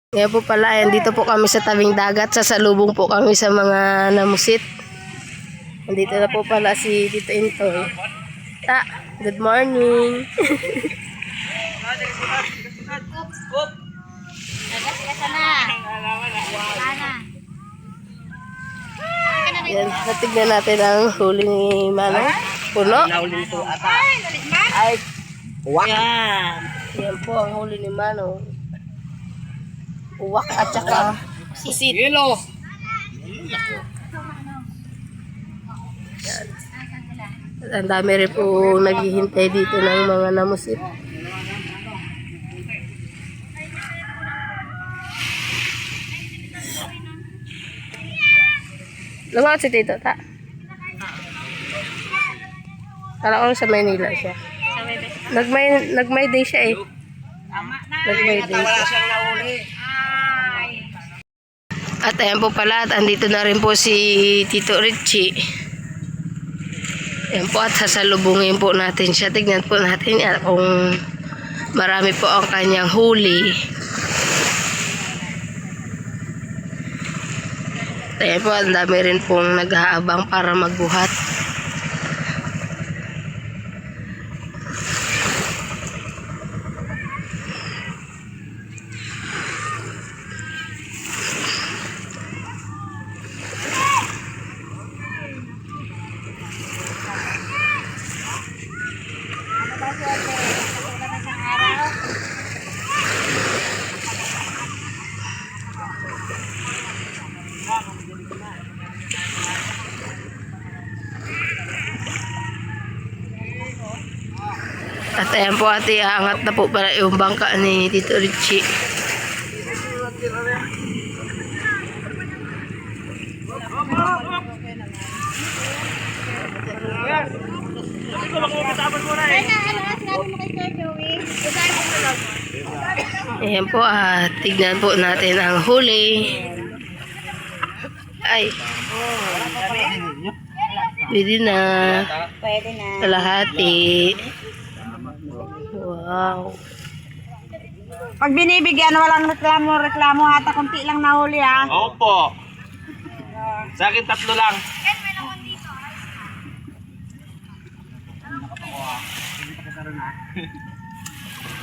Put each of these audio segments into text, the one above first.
Ngayon po pala, ayan, dito po kami sa tabing dagat. Sasalubong po kami sa mga namusit. Nandito na po pala si Tito Intoy. Good morning. Yan, natignan natin ang huli ni Manong. Puno. Ay, yan. Yan po ang huli ni Manong. Uwak at saka pusit. Yelo. Ang dami rin po naghihintay dito ng mga namusit. Lumakot si Tito, ta? Kala ko sa Maynila siya. Nagmay day siya eh. Nagmay day siya. At ayan po pala, at andito na rin po si Tito Richie. Ayan po, at sasalubungin po natin siya. Tignan po natin kung marami po ang kanyang huli. Ayan po, ang dami rin pong nag-aabang para magbuhat. At ayan po ate, aangat na po para yung bangka ni Tito Richie. Ayan po, tignan po natin ang huli. Ay. Pwede na. Kalahati. Wow. Pag binibigyan, walang reklamo, hata konti lang nahuli ha. Opo. Sa akin 3 lang.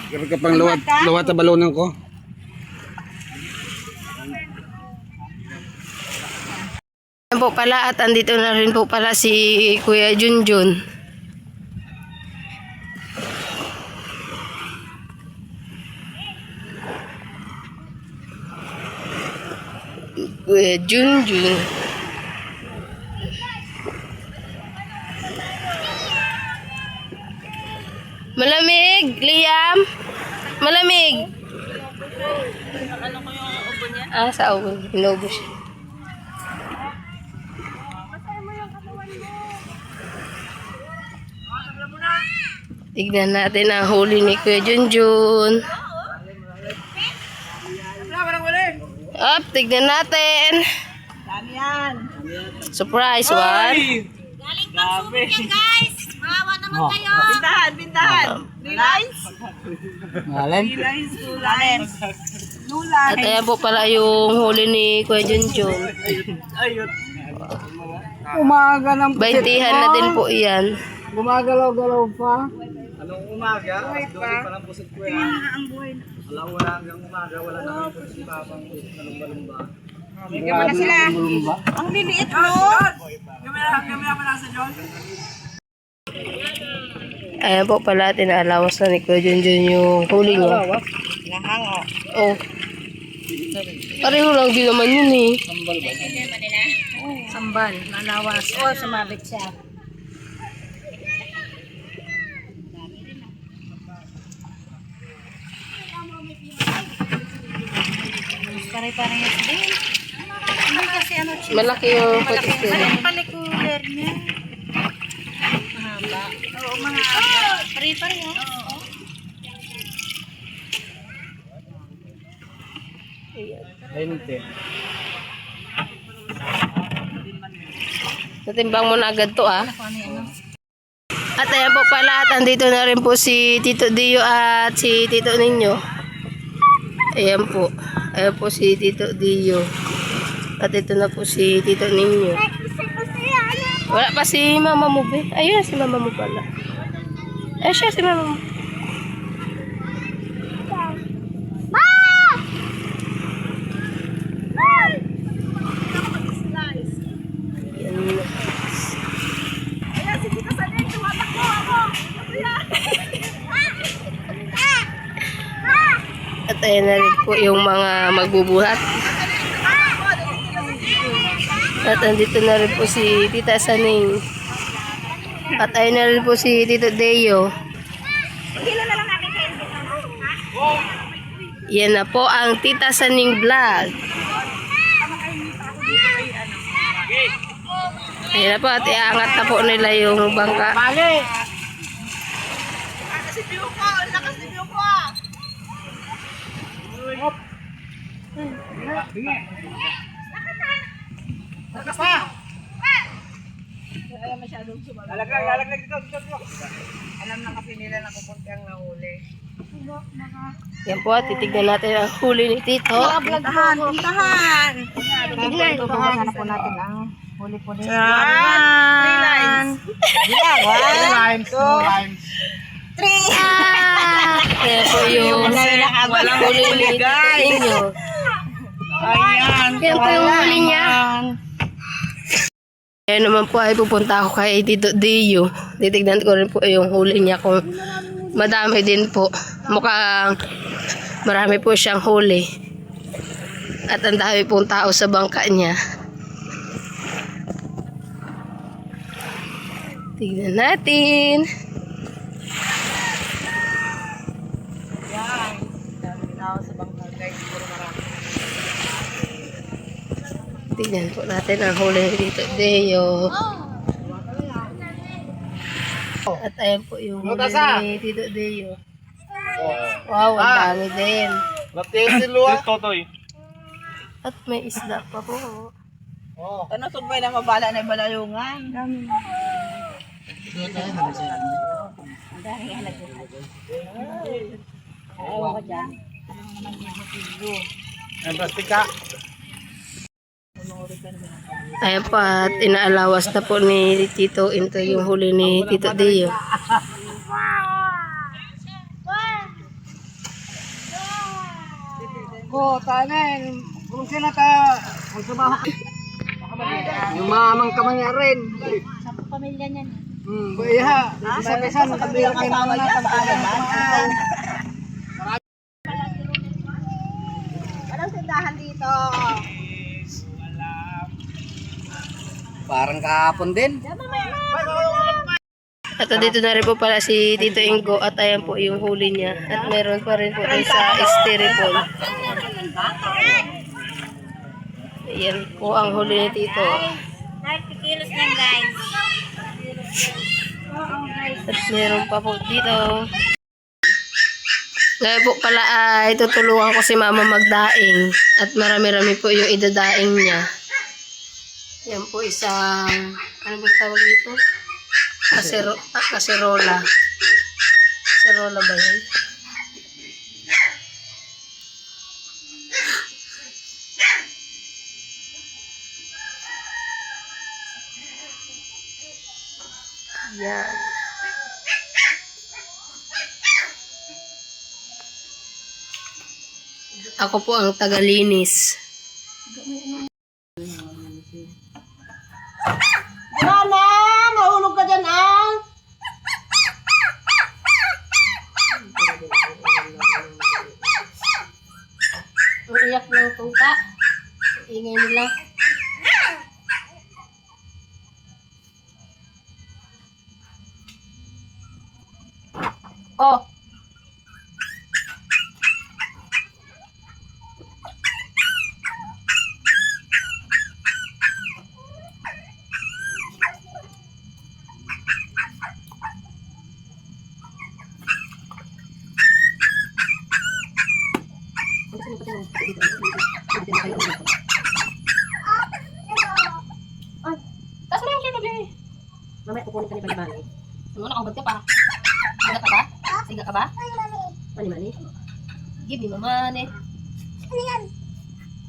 Kapag ka pang luwat na balunan ko. Ayan po pala, at andito na rin po pala si Kuya Junjun. Kuya Junjun. Malamig, Liam. Malamig. Sa ubo. Inubo siya. Tignan natin ang huli ni Kuya Junjun. Up, tignan natin. Dami yan. Surprise, one. Galing pang sumit yan guys. Mahawa naman kayo. Bintahan. 3 lines. Malen? 3 lines, 2 lines. 2 lines. At ayan po pala yung huli ni Kuya Junjun. Umaga ng 20han na din po iyan. Gumagalaw-galaw pa. Anong umaga? Doon pa lang pusit ko yan. Wala hanggang umaga. Wala na kami pusit pa pang pusit na lumba-lumba. Bigyan mo na sila. Ang liliit mo. Kamera pa nasa John? Ayan po pala, tinalawas na ni Kuya Junjun yung huli niya. Nahango. Oh. Pareho lang din naman yun eh. Sambal. Nalawas. Oh, sumabit siya. Pare-parehas din. Hindi kasi ano siya. Malaki yung putis Ano nila. yung palikuler niya? Mahaba. Oo, mahaba. Pare-parehas. Oo. Natimbang mo na agad to ah. At ayan po pala, at andito na rin po si Tito Dio at si Tito Ninyo. Ayan po. Ayan po si Tito Dio. At ito na po si Tito Ninyo. Wala pa si Mama mo, be. Ayun, si Mama mo pala. Ay, siya si Mama mo. Yan. Ayan, si Tita Sanin, tumatakbo ako. At ayan na rin po yung mga magbubuhat. At andito na rin po si Tita Saning. At ayun na rin po si Tito Deo. Yan na po ang Tita Saning Vlog. Ayan na po at iangat na po nila yung bangka. Lakas si Biuko, lakas si Biuko. Lalaglag dito. Alam na kasi nila na pupunti ang nahuli. Yan po at titignan natin ang huli ni Tito. Pintahan! Pintahan! Sana po natin ang huli po din. 3 lines. Yeah, Two lines, two lines. 3! Yan po yung Walang huli ni Tito Inyo. Ayan. Yan po yung huli niya. Ngayon naman po ay pupunta ako kay Tito Dio. Titignan ko rin po yung huli niya kung madami din po. Mukhang marami po siyang huli. At ang dami pong tao sa bangka niya. Tignan natin. Yan. Dami tao sa bangka guys. Puro marami. Tignan po natin ang huli ni Tito Deo. At ayan po yung huli ni Tito Deo. Wow, ang dami din. Totoy. At may isda pa po. Ano sumbay na mabala na balayungan? Ang plastika. Ayan pa, at inaalawas na po ni Tito Into yung huli ni Tito Deo. Ko, tanan. Kung sila ta, magtrabaho ka. Yung mamang kamanyarin. Sa pamilya niyan. Iha, isa-isa, makabila kay mama na pagkakas. Walang tindahan dito. Parang kahapon din. At dito na rin po pala si Tito Ingo at ayan po yung huli niya. At meron pa rin po rin sa styrofoam. Ayan po ang huli ni Tito. 30 kilos yan guys. At meron pa po dito. Ngayon po pala ay tutulungan ko si Mama magdaing. At marami-rami po yung idadaing niya. Yan po isang, ano ba tawag dito? Kaserola. Kaserola ba yan? Yan. Ako po ang tagalinis. Mama! Mahulog ka dyan ah! Uiyak ng tuta. Ingay nila. Oh! Tas mo yung shirt mo, mamaya kukunin ka ni Mani. Ano, nakabad ka pa? Siga ka ba? Siga ka ba? Mani. Give me my money. Ano yan?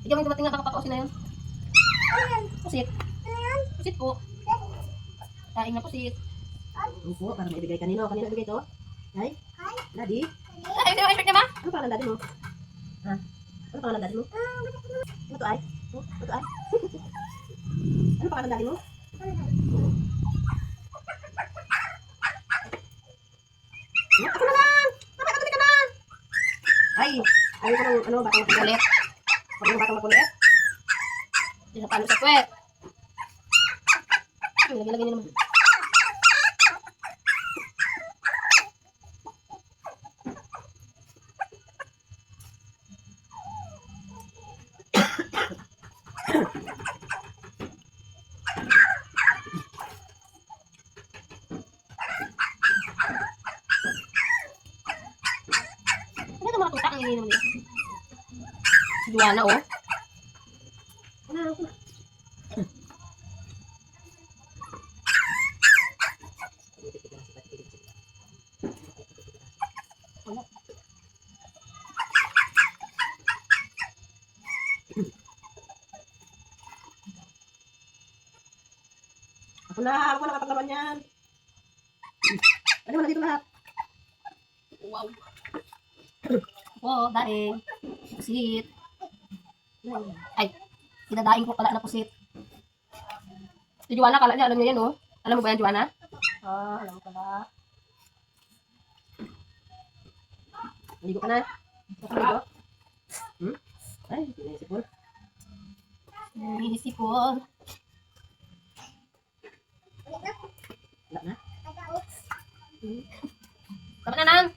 Ikaw yung dumating na kakapausin na yun. Pusit. Pusit po. Kain na pusit. Opo, para maibigay kanino. Kanino ibigay to? Ay? Daddy? Ay, ito yung shirt niya ba? Ano pangalan daddy mo? Ha? Ano pangalan daddy mo? Ano to ay? Ano to ay? Ano pangalan daddy mo? Ako na lang! Mama, katuloy ka na! Ay! Ayaw ko ng ano, batang makulit. Huwag yung batang makulit. Hindi na palo sa kwet. Lagyan niyo naman. Ano ito mga tutak ang ininom niya? Si Juana, oh. Ako na kapaglaban yan. Ano mo na dito lahat? Wow. Oh, daing. Pusit. Ay, idadaing ko pala na pusit. Si Juana, kala niya, alam niya yan, oh. Alam mo ba yan, Juana? Ah, alam ko pala. Maligo ka na. Gusto ka maligo? Ay, sinisip mo. Minisipol. Wala na. Tama na, Nang.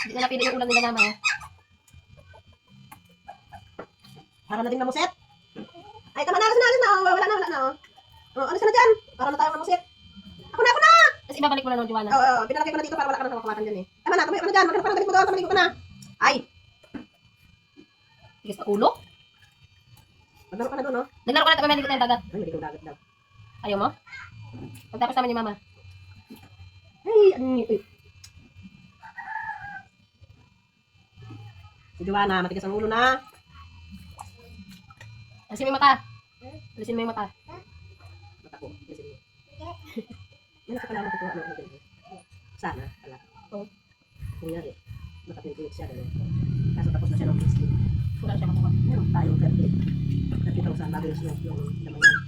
Hindi na napili yung ulam nila naman. Para na din mamusit. Ay, tama na, alis na. Oh, wala na. Oh, alis ka na dyan. Para na tayo mamusit. Ako na. Tapos ibabalik mo na nung Juana. Oo, pinalagay ko na dito para wala ka na kawakan dyan eh. Tama na, tumayo ka na dyan. Magkano pa ng dalik mo doon, maligo ka na. Ay, Tigas pa ulo. maglaro ka na doon, oh. Naglaro ka na tapos maligo tayong dagat. Ay, maligo dagat daw. Ayaw mo? Pagtapos naman ni Mama. Ay, si Joanna, matigas ang ulo na. Alisin mo yung mata. Alisin mo yung mata. Mata ko, kasi mo. Yan sa kalaman ko kung ano ang ganito. Sana, pala. Oo. Kung yan eh, nakapinipinip siya, gano'n. Kaso tapos na siya ng 16. Wala siya makuha. Meron tayong 30,000 bago yung laman yan.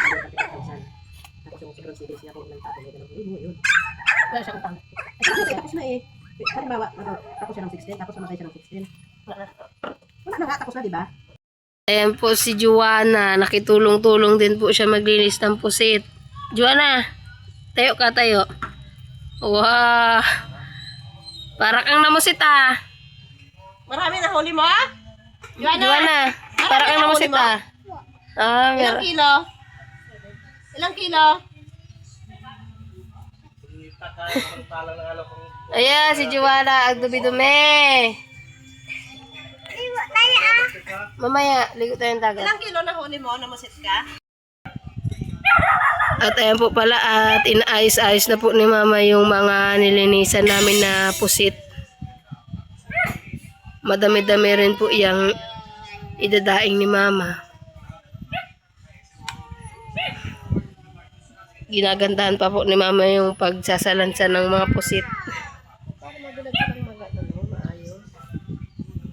Bago 30,000. Tapos yung sobrang savings niya kung ilang tapon niya, gano'n. Yun. Wala siya utang. Ay, tapos na eh. Halimbawa, tapos siya ng 16, tapos namatay siya ng 16. Wala na. Wala na nga, tapos na, di ba? Ayan po si Juana. Nakitulong-tulong din po siya maglinis ng pusit. Juana, tayo ka, tayo. Wow. Para kang namusit, ah. Marami na huli mo, ah? Juana, para kang namusit, ah. Ah, Ilang meron. kilo? Ilang kilo? Ayan, si Juana. Ang dumi-dumi. Mamaya, ligo tayong dagat. Ilang kilo na huli mo na masit ka? At ayan po pala at inaayos-ayos na po ni Mama yung mga nilinisan namin na pusit. Madami-dami rin po yung idadaing ni Mama. Ginagandahan pa po ni Mama yung pagsasalansan ng mga pusit. Para mabilag silang maayos.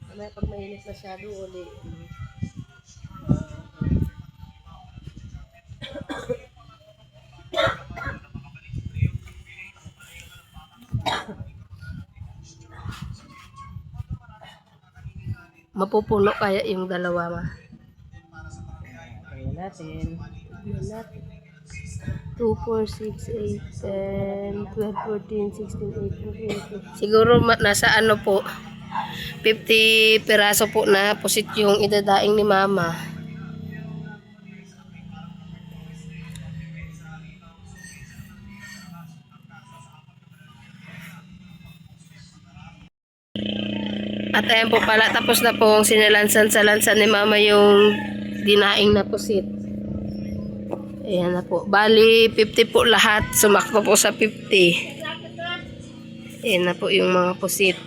Mamaya pag mainit masyado, uli. Mapupuno kaya yung dalawa, Ma? Kaya natin. 2, 4, 6, 8, 10, 12, 14, 16, 18, 20. Siguro nasa ano po, 50 piraso po na pusit yung idadaing ni Mama. At ayan po pala, tapos na pong sinalansan-salansan ni Mama yung dinaing na pusit. Ayan na po. Bali, 50 po lahat. Sumakto po sa 50. Ayan na po yung mga pusit.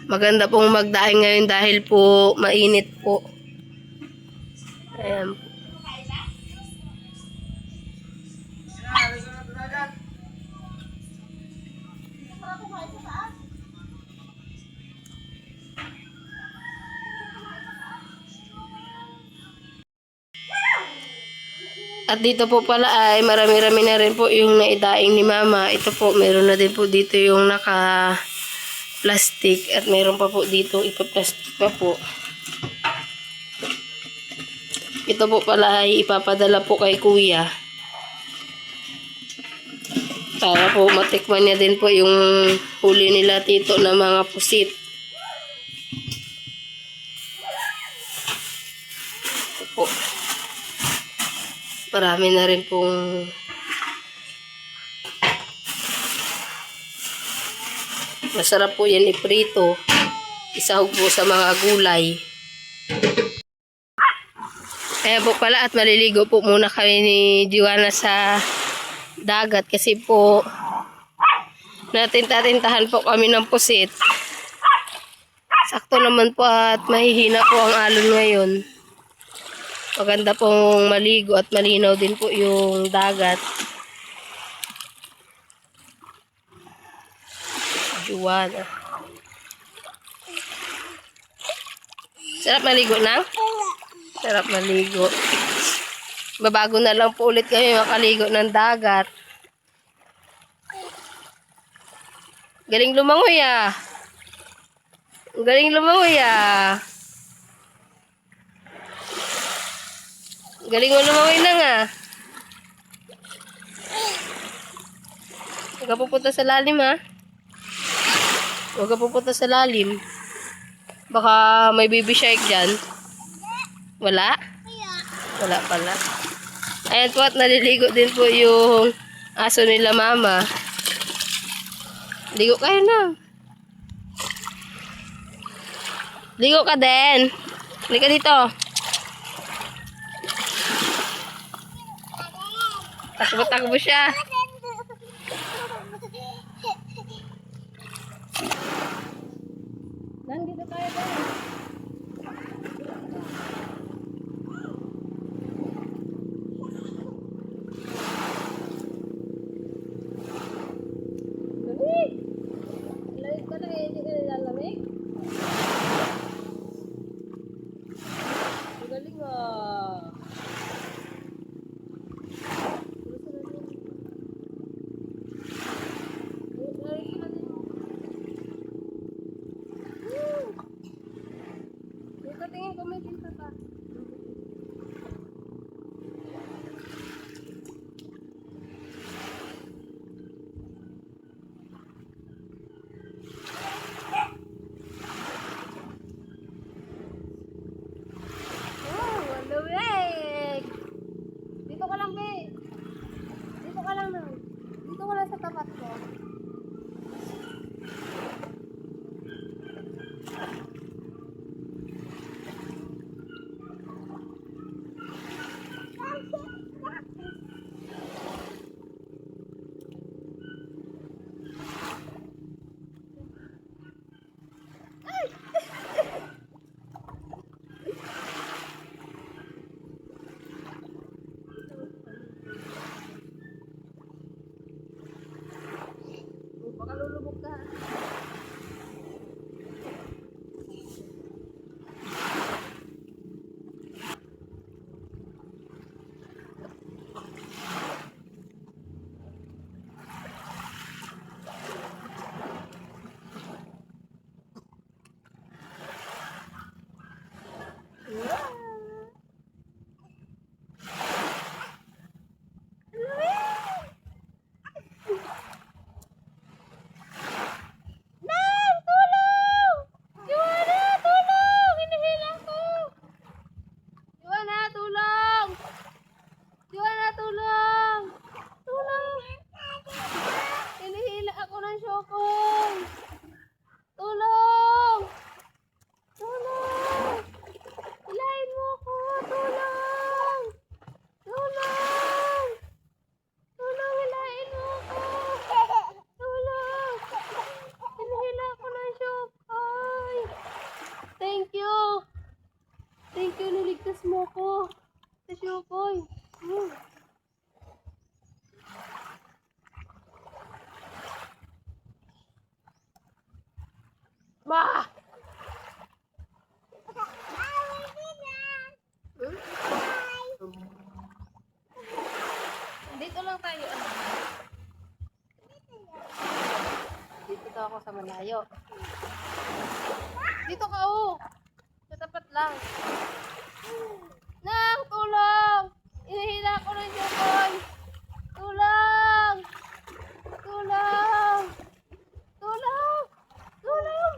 Maganda pong magdaing ngayon dahil po mainit po. Ayan po. At dito po pala ay marami-rami na rin po yung naidaing ni Mama. Ito po, meron na din po dito yung naka-plastic at meron pa po dito ipa-plastic pa po. Ito po pala ay ipapadala po kay Kuya. Para po matikman niya din po yung huli nila tito na mga pusit. Ito po. Marami na rin pong masarap po yan iprito. Isahog po sa mga gulay. Kaya po pala at maliligo po muna kami ni Joanna sa dagat kasi po natinta-tintahan po kami ng pusit. Sakto naman po at mahihina po ang alon ngayon. Maganda pong maligo at malinaw din po yung dagat. Joanna. Sarap maligo na? Sarap maligo. Babago na lang po ulit kami makaligo ng dagat. Galing lumangoy ah. Galing lumangoy ah. Galing mo lumangoy na nga. Huwag ka pupunta sa lalim ha. Huwag ka pupunta sa lalim. Baka may baby shark dyan. Wala? Wala pala. Ayan po at naliligo din po yung aso nila Mama. Ligo kayo na. Ligo ka din. Ligo dito. Takbo-takbo siya. Nandito tayo ba? Lamig! Lamig ka lang eh, hindi ka nilalamig? Galing ah. Dito tingin ko may tinta pa. Oh, malamig! Dito ka lang, be. Dito ka lang na. Dito ka lang sa tapat ko. Thank you, niligtas mo ko. Sa Shukoy. Ma! Dito lang tayo. Dito ako sa malayo. Dito ka, oh. Sa tapat lang. Nang, tulong! Inihila ko ng Shukoy. Tulong! Tulong! Tulong! Tulong!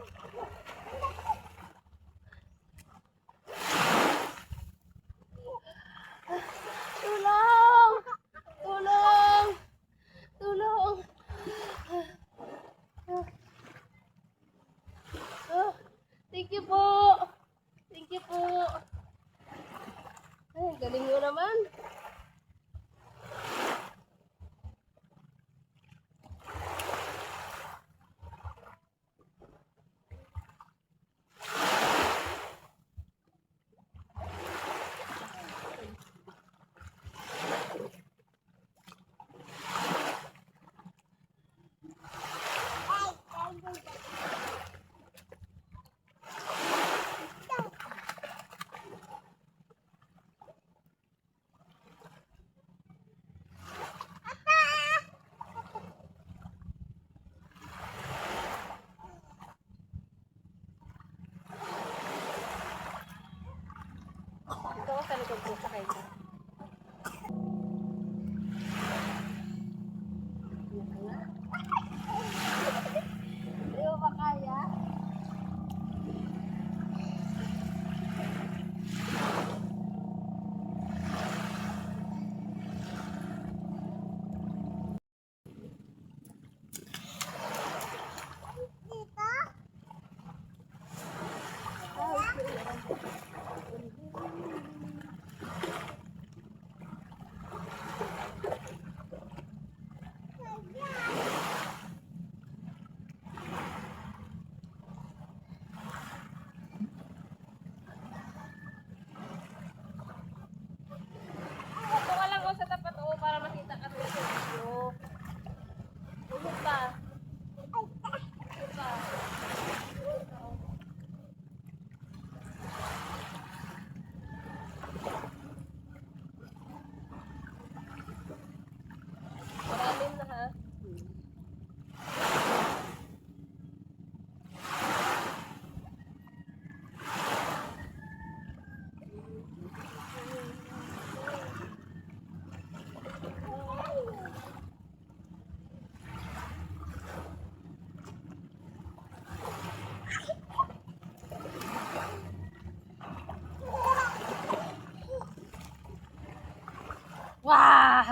Tulong! Tulong! Tulong! Thank you po! Thank you po! Ay, galing mo naman. Ito ako sa likod ko, sakay ka. Hindi mo ba kaya? Ito ka lang ako sa tapat o para makita ka sa video. Ulog pa. Ulog pa. Malalim na ha. Wah!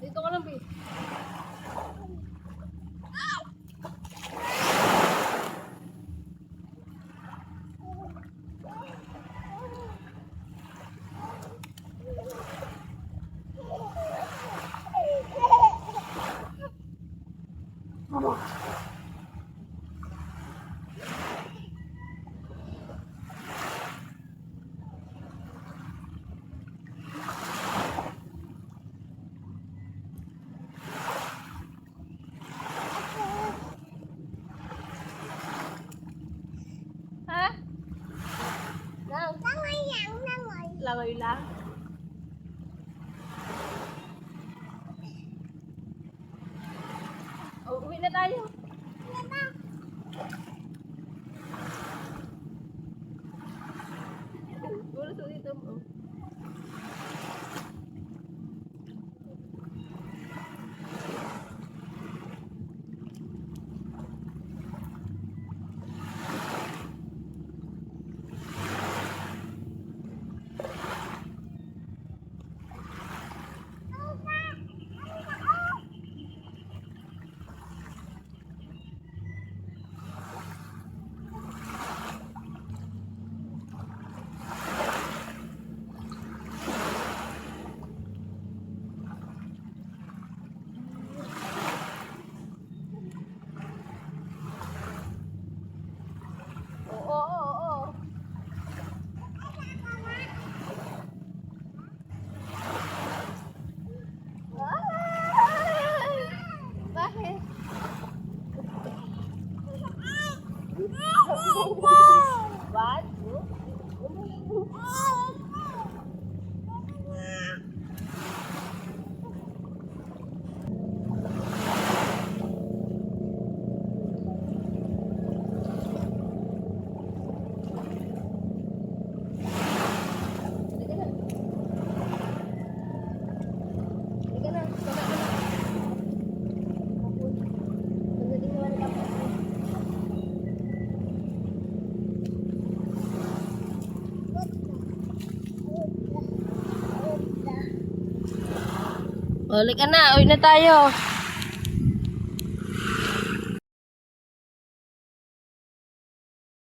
Dito ka lang, babe. Baboy lang. Oh, uwi na tayo. Ulit dito mo. Oo. Bakit? What? Balik ka na, uwi na tayo.